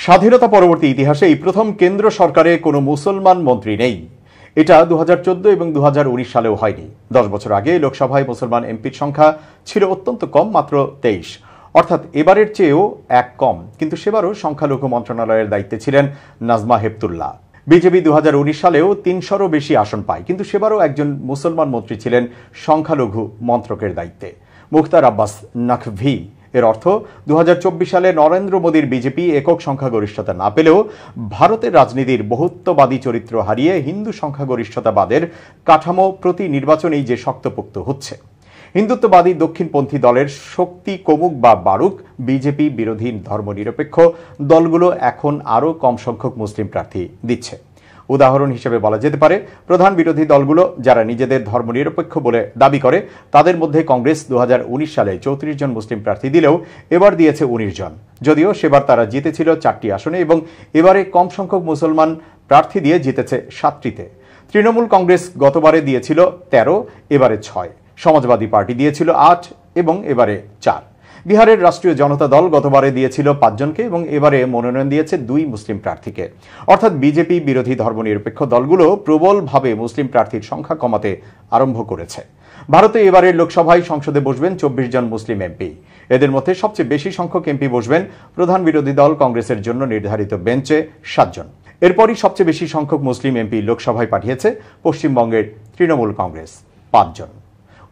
স্বাধীনতা পরবর্তী ইতিহাসে এই প্রথম কেন্দ্র সরকারে কোনো মুসলমান মন্ত্রী নেই। এটা 2014 এবং 2019 সালেও হয়নি। 10 বছর আগে লোকসভায় মুসলমান এমপির সংখ্যা ছিল অত্যন্ত কম, মাত্র 23। অর্থাৎ এবারের চেয়েও এক কম, কিন্তু সেবারও সংখ্যালঘু মন্ত্রণালয়ের দায়িত্বে ছিলেন নাজমা হেপতুল্লাহ। বিজেপি 2019 সালেও 300-রও বেশি আসন পায়, কিন্তু সেবারও একজন মুসলমান মন্ত্রী ছিলেন সংখ্যালঘু মন্ত্রকের দায়িত্বে, মুখতার আব্বাস নাকভি। এর অর্থ 2024 সালে নরেন্দ্র মোদীর বিজেপি একক সংখ্যাগরিষ্ঠতা না পেলেও ভারতের রাজনীতির বহুত্ববাদী চরিত্র হারিয়ে হিন্দু সংখ্যাগরিষ্ঠতাবাদের কাঠামো প্রতি নির্বাচনেই যে শক্তপোক্ত হচ্ছে। হিন্দুত্ববাদী দক্ষিণপন্থী দলের শক্তি কমুক বা বাড়ুক, বিজেপি বিরোধী ধর্মনিরপেক্ষ দলগুলো এখন আরও কম সংখ্যক মুসলিম প্রার্থী দিচ্ছে। উদাহরণ হিসেবে বলা যেতে পারে, প্রধান বিরোধী দলগুলো যারা নিজেদের ধর্মনিরপেক্ষ বলে দাবি করে, তাদের মধ্যে কংগ্রেস 2019 সালে 34 জন মুসলিম প্রার্থী দিলেও এবার দিয়েছে 19 জন। যদিও সেবার তারা জিতেছিল 4টি আসনে এবং এবারে কম সংখ্যক মুসলমান প্রার্থী দিয়ে জিতেছে 7টিতে। তৃণমূল কংগ্রেস গতবারে দিয়েছিল 13, এবারে 6। সমাজবাদী পার্টি দিয়েছিল 8 এবং এবারে 4। বিহারের রাষ্ট্রীয় জনতা দল গতবারে দিয়েছিল 5 জনকে এবং এবারে মনোনয়ন দিয়েছে 2 মুসলিম প্রার্থীকে। অর্থাৎ বিজেপি বিরোধী ধর্মনিরপেক্ষ দলগুলো প্রবলভাবে মুসলিম প্রার্থীর সংখ্যা কমাতে আরম্ভ করেছে। ভারতে এবারের লোকসভায় সংসদে বসবেন 24 জন মুসলিম এমপি। এদের মধ্যে সবচেয়ে বেশি সংখ্যক এমপি বসবেন প্রধান বিরোধী দল কংগ্রেসের জন্য নির্ধারিত বেঞ্চে 7 জন। এরপরই সবচেয়ে বেশি সংখ্যক মুসলিম এমপি লোকসভায় পাঠিয়েছে পশ্চিমবঙ্গের তৃণমূল কংগ্রেস, 5 জন।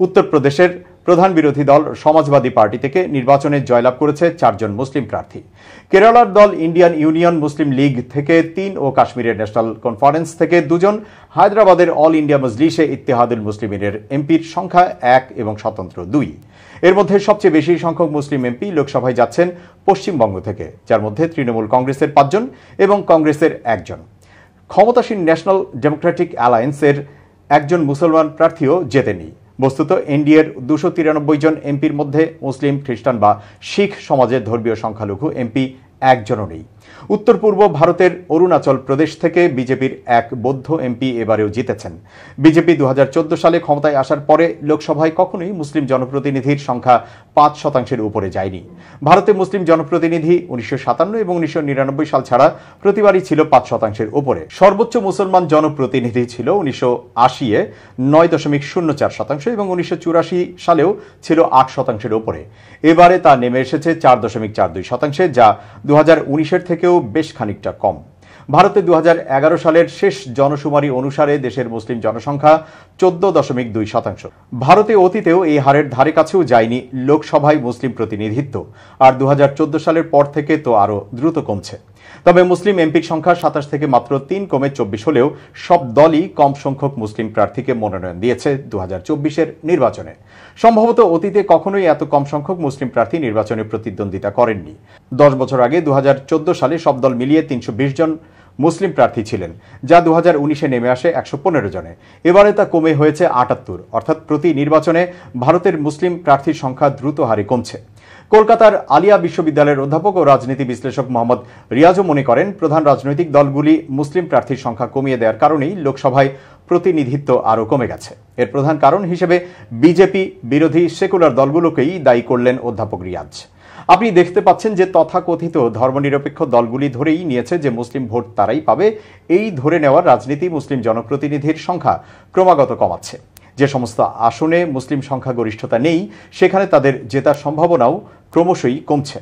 উত্তরপ্রদেশের প্রধান বিরোধী দল সমাজবাদী পার্টি থেকে নির্বাচনে জয়লাভ করেছে 4 জন মুসলিম প্রার্থী। কেরালার দল ইন্ডিয়ান ইউনিয়ন মুসলিম লীগ থেকে 3 ও কাশ্মীরের ন্যাশনাল কনফারেন্স থেকে 2 জন। হায়দ্রাবাদের অল ইন্ডিয়া মজলিসে ইত্তেহাদুল মুসলিমিনের এমপির সংখ্যা 1 এবং স্বতন্ত্র 2। এর মধ্যে সবচেয়ে বেশি সংখ্যক মুসলিম এমপি লোকসভায় যাচ্ছেন পশ্চিমবঙ্গ থেকে, যার মধ্যে তৃণমূল কংগ্রেসের 5 জন এবং কংগ্রেসের 1 জন। ক্ষমতাসীন ন্যাশনাল ডেমোক্রেটিক অ্যালায়েন্সের একজন মুসলমান প্রার্থীও জেতেনি। বস্তুত এনডিএর 293 জন এমপির মধ্যে মুসলিম, খ্রিস্টান বা শিখ সমাজের ধর্মীয় সংখ্যালঘু এমপি একজনও নেই। উত্তর পূর্ব ভারতের অরুণাচল প্রদেশ থেকে বিজেপির এক বৌদ্ধ এমপি এবারেও জিতেছেন। বিজেপি 2014 সালে ক্ষমতায় আসার পরে লোকসভায় কখনোই মুসলিম জনপ্রতিনিধির সংখ্যা 5% উপরে যায়নি। ভারতে মুসলিম জনপ্রতিনিধি 1957 এবং 1999 সাল ছাড়া প্রতিবারই ছিল 5% উপরে। সর্বোচ্চ মুসলমান জনপ্রতিনিধি ছিল 1980-এ 9.04% এবং 1984 সালেও ছিল 8%-এর উপরে। এবারে তা নেমে এসেছে 4.42%, যা 2019-এর থেকেও বেশ খানিকটা কম। ভারতে 2011 সালের শেষ জনশুমারি অনুসারে দেশের মুসলিম জনসংখ্যা 14.2%। ভারতে অতীতেও এই হারের ধারে কাছেও যায়নি লোকসভায় মুসলিম প্রতিনিধিত্ব, আর 2014 সালের পর থেকে তো আরও দ্রুত কমছে। তবে মুসলিম এমপির সংখ্যা 27 থেকে মাত্র 3 কমে 24 হলেও সব দলই কম সংখ্যক মুসলিম প্রার্থীকে মনোনয়ন দিয়েছে 2024-এর নির্বাচনে। সম্ভবত অতীতে কখনোই এত কম সংখ্যক মুসলিম প্রার্থী নির্বাচনে প্রতিদ্বন্দ্বিতা করেননি। 10 বছর আগে 2014 সালে সব দল মিলিয়ে 320 জন মুসলিম প্রার্থী ছিলেন, যা 2019-এ নেমে আসে 115 জনে। এবারে তা কমে হয়েছে 78, অর্থাৎ প্রতি নির্বাচনে ভারতের মুসলিম প্রার্থীর সংখ্যা দ্রুত হারে কমছে। কলকাতার আলিয়া বিশ্ববিদ্যালয়ের অধ্যাপক ও রাজনীতি বিশ্লেষক মোহাম্মদ রিয়াজও মনে করেন, প্রধান রাজনৈতিক দলগুলি মুসলিম প্রার্থীর সংখ্যা কমিয়ে দেওয়ার কারণেই লোকসভায় প্রতিনিধিত্ব আরও কমে গেছে। এর প্রধান কারণ হিসেবে বিজেপি বিরোধী সেকুলার দলগুলোকেই দায়ী করলেন অধ্যাপক রিয়াজ। আপনি দেখতে পাচ্ছেন যে তথাকথিত ধর্মনিরপেক্ষ দলগুলি ধরেই নিয়েছে যে মুসলিম ভোট তারাই পাবে। এই ধরে নেওয়ার রাজনীতি মুসলিম জনপ্রতিনিধির সংখ্যা ক্রমাগত কমাচ্ছে। যে সমস্ত আসনে মুসলিম সংখ্যাগরিষ্ঠতা নেই, সেখানে তাদের জেতার সম্ভাবনাও ক্রমশই কমছে।